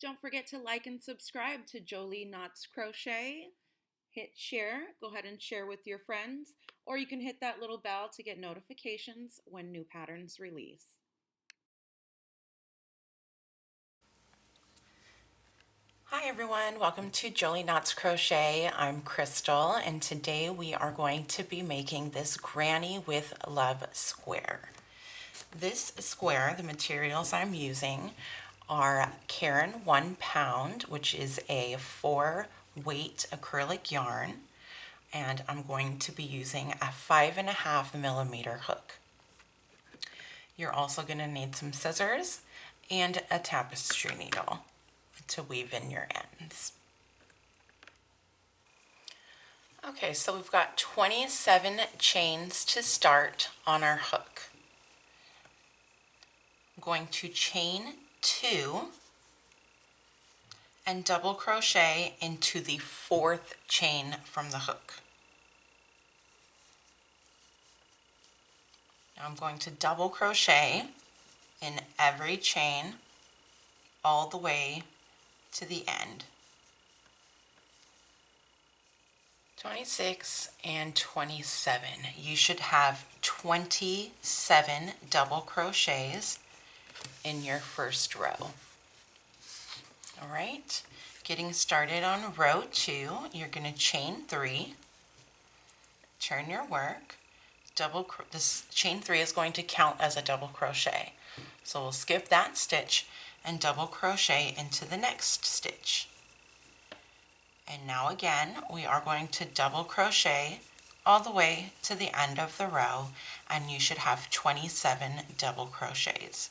Don't forget to like and subscribe to Jolie Knots Crochet. Hit share, go ahead and share with your friends, or you can hit that little bell to get notifications when new patterns release. Hi everyone, welcome to Jolie Knots Crochet. I'm Crystal and today we are going to be making this Granny with Love square. This square, the materials I'm using are Caron 1 pound, which is a 4 weight acrylic yarn, and I'm going to be using a 5.5 millimeter hook. You're also going to need some scissors and a tapestry needle to weave in your ends. Okay, so we've got 27 chains to start on our hook. I'm going to chain 2 and double crochet into the 4th chain from the hook. Now I'm going to double crochet in every chain all the way to the end. 26 and 27. You should have 27 double crochets in your first row. All right, getting started on row 2, you're going to chain 3, turn your work, this chain 3 is going to count as a double crochet. So we'll skip that stitch and double crochet into the next stitch. And now again, we are going to double crochet all the way to the end of the row, and you should have 27 double crochets.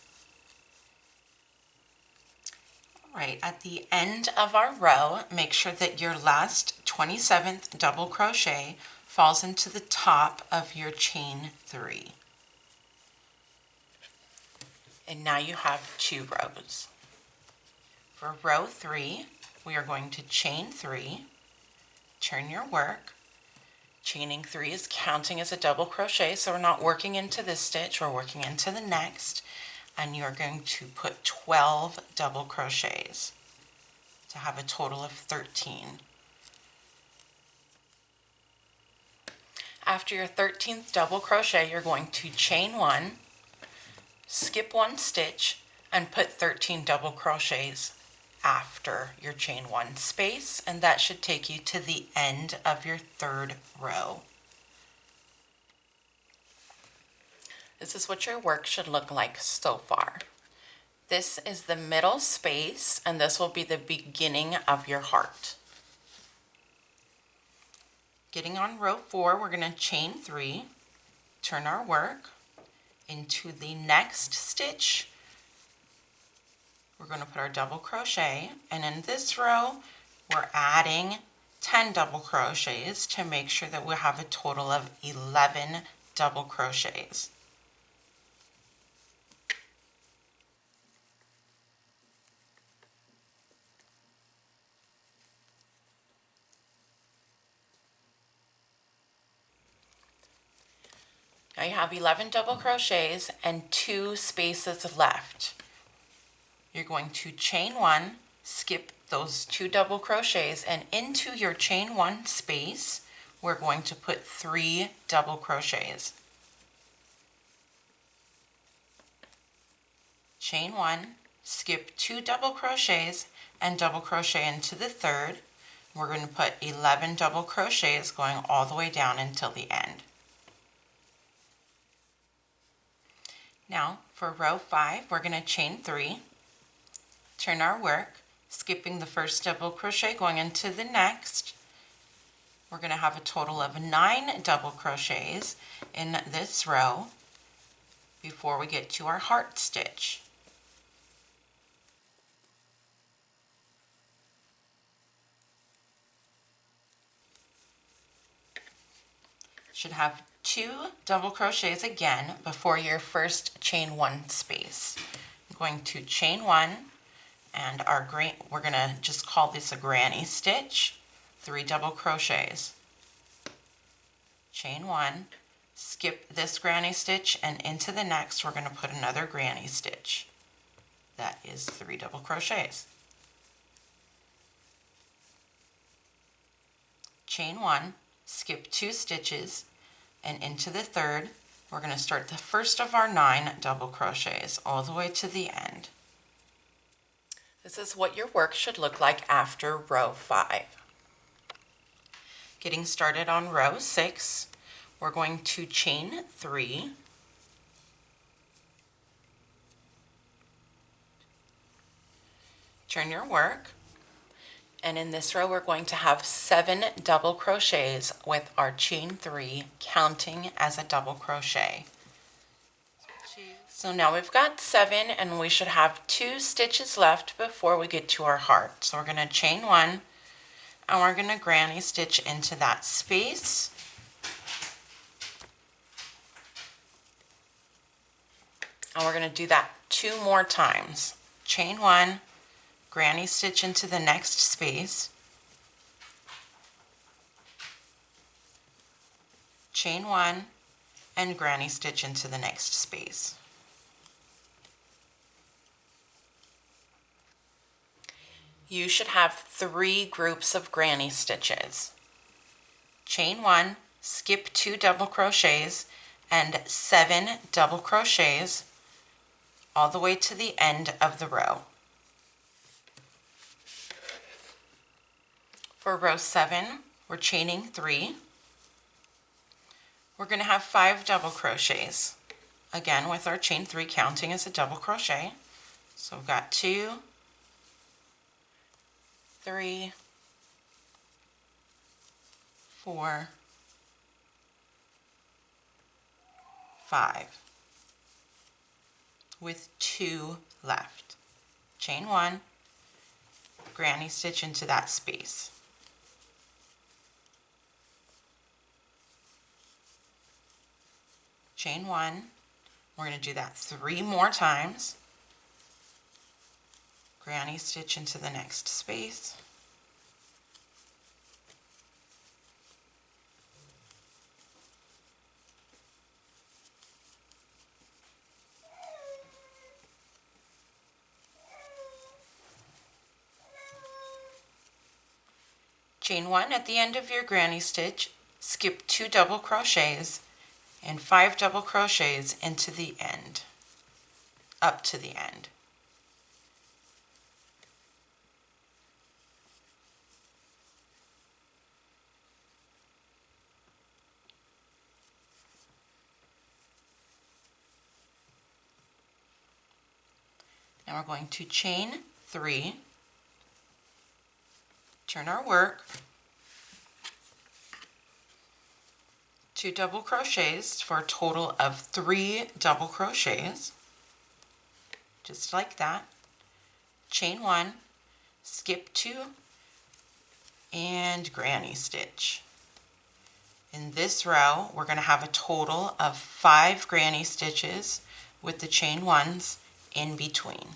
All right, at the end of our row, make sure that your last 27th double crochet falls into the top of your chain 3. And now you have 2 rows. For row 3, we are going to chain 3, turn your work. Chaining 3 is counting as a double crochet, so we're not working into this stitch, we're working into the next, and you're going to put 12 double crochets to have a total of 13. After your 13th double crochet, you're going to chain 1, skip 1 stitch, and put 13 double crochets after your chain 1 space, and that should take you to the end of your 3rd row. This is what your work should look like so far. This is the middle space, and this will be the beginning of your heart. Getting on row 4, we're going to chain 3, turn our work into the next stitch. We're going to put our double crochet, and in this row we're adding 10 double crochets to make sure that we have a total of 11 double crochets. Now you have 11 double crochets and 2 spaces left. You're going to chain 1, skip those 2 double crochets, and into your chain 1 space we're going to put 3 double crochets. Chain 1, skip 2 double crochets, and double crochet into the 3rd. We're going to put 11 double crochets going all the way down until the end. Now for row 5, we're going to chain 3, turn our work, skipping the first double crochet, going into the next. We're going to have a total of 9 double crochets in this row before we get to our heart stitch. Should have 2 double crochets again before your first chain 1 space. I'm going to chain 1, and we're going to just call this a granny stitch. 3 double crochets. Chain 1, skip this granny stitch, and into the next we're going to put another granny stitch. That is 3 double crochets. chain 1, skip 2 stitches, and into the third, we're going to start the first of our 9 double crochets all the way to the end. This is what your work should look like after row 5. Getting started on row 6, we're going to chain 3, turn your work, and in this row we're going to have 7 double crochets with our chain 3 counting as a double crochet. So now we've got 7 and we should have 2 stitches left before we get to our heart. So we're going to chain 1 and we're going to granny stitch into that space. And we're going to do that 2 more times. Chain 1, granny stitch into the next space, chain 1, and granny stitch into the next space. You should have 3 groups of granny stitches. Chain 1, skip 2 double crochets, and 7 double crochets all the way to the end of the row. For row 7, we're chaining 3. We're going to have 5 double crochets, again with our chain 3 counting as a double crochet. So we've got 2, 3, 4, 5, with 2 left. Chain 1, granny stitch into that space. Chain 1, we're going to do that 3 more times. Granny stitch into the next space. Chain 1 at the end of your granny stitch, skip 2 double crochets and 5 double crochets into the end, up to the end. Now we're going to chain 3, turn our work, 2 double crochets for a total of 3 double crochets, just like that. Chain 1, skip 2, and granny stitch. In this row, we're going to have a total of 5 granny stitches with the chain 1s in between.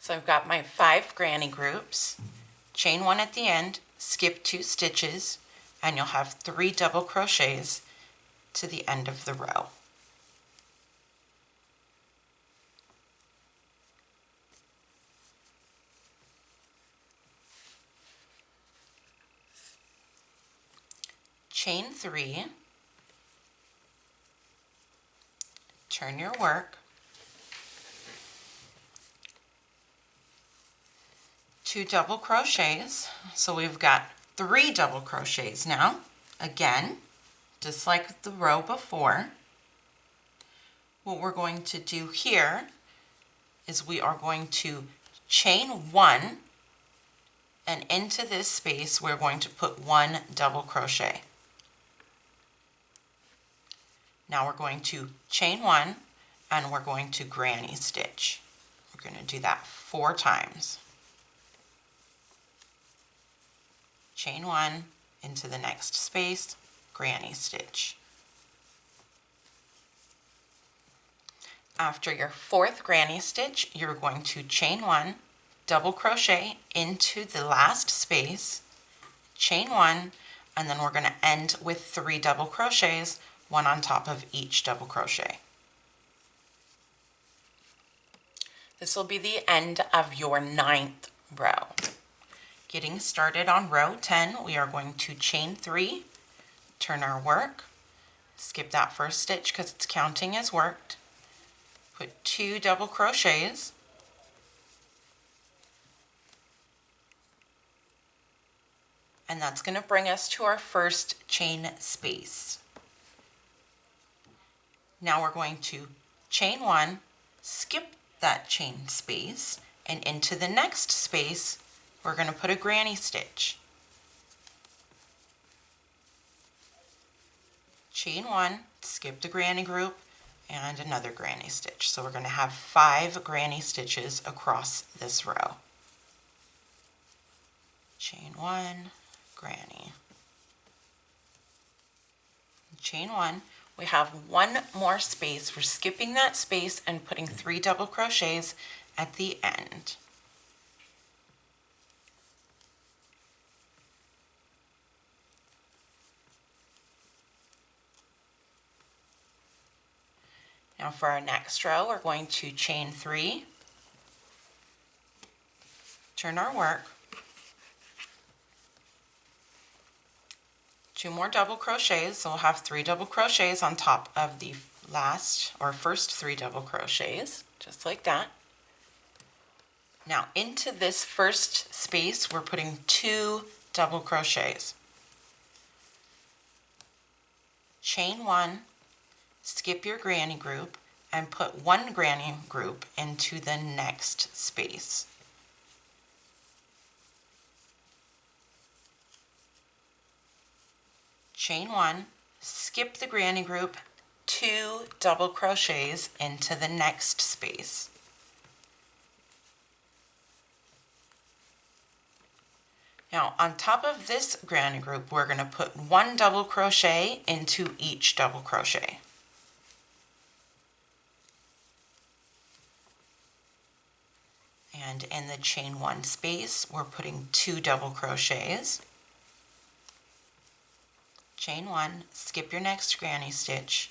So I've got my 5 granny groups, chain 1 at the end, skip 2 stitches, and you'll have 3 double crochets to the end of the row. Chain 3, turn your work, 2 double crochets, so we've got 3 double crochets now, again, just like the row before. What we're going to do here is we are going to chain 1, and into this space we're going to put 1 double crochet. Now we're going to chain 1 and we're going to granny stitch. We're going to do that 4 times. Chain 1 into the next space, granny stitch. After your 4th granny stitch, you're going to chain 1, double crochet into the last space, chain 1, and then we're going to end with 3 double crochets, 1 on top of each double crochet. This will be the end of your 9th row. Getting started on row 10, we are going to chain 3, turn our work, skip that first stitch because it's counting as worked, put 2 double crochets, and that's going to bring us to our first chain space. Now we're going to chain 1, skip that chain space, and into the next space we're going to put a granny stitch. Chain 1, skip the granny group, and another granny stitch. So we're going to have 5 granny stitches across this row. Chain 1, granny. Chain 1. We have one more space. We're skipping that space and putting 3 double crochets at the end. Now for our next row, we're going to chain 3, turn our work, 2 more double crochets, so we'll have 3 double crochets on top of the last or first 3 double crochets, just like that. Now into this first space, we're putting 2 double crochets. Chain 1, skip your granny group, and put 1 granny group into the next space. Chain 1, skip the granny group, 2 double crochets into the next space. Now on top of this granny group, we're going to put 1 double crochet into each double crochet. And in the chain 1 space, we're putting 2 double crochets. Chain 1, skip your next granny stitch,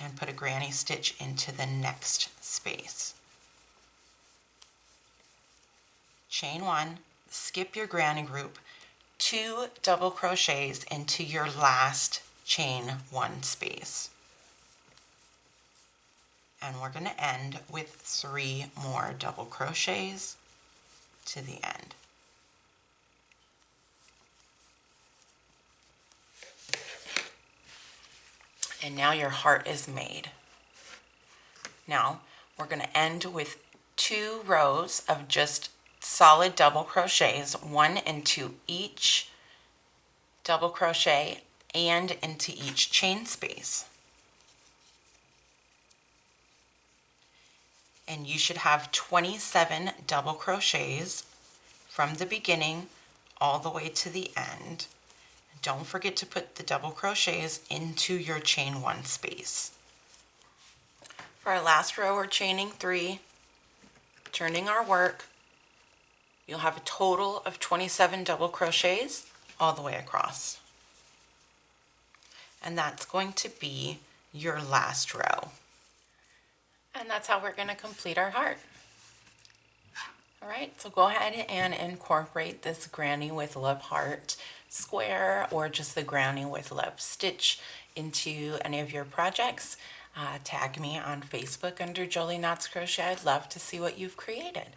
and put a granny stitch into the next space. Chain 1, skip your granny group, 2 double crochets into your last chain 1 space. And we're going to end with 3 more double crochets to the end. And now your heart is made. Now we're going to end with 2 rows of just solid double crochets, 1 into each double crochet and into each chain space. And you should have 27 double crochets from the beginning all the way to the end. Don't forget to put the double crochets into your chain 1 space. For our last row, we're chaining 3, turning our work. You'll have a total of 27 double crochets all the way across. And that's going to be your last row. And that's how we're going to complete our heart. All right, so go ahead and incorporate this Granny with Love heart square or just the Granny with Love stitch into any of your projects. Tag me on Facebook under Jolie Knots Crochet. I'd love to see what you've created.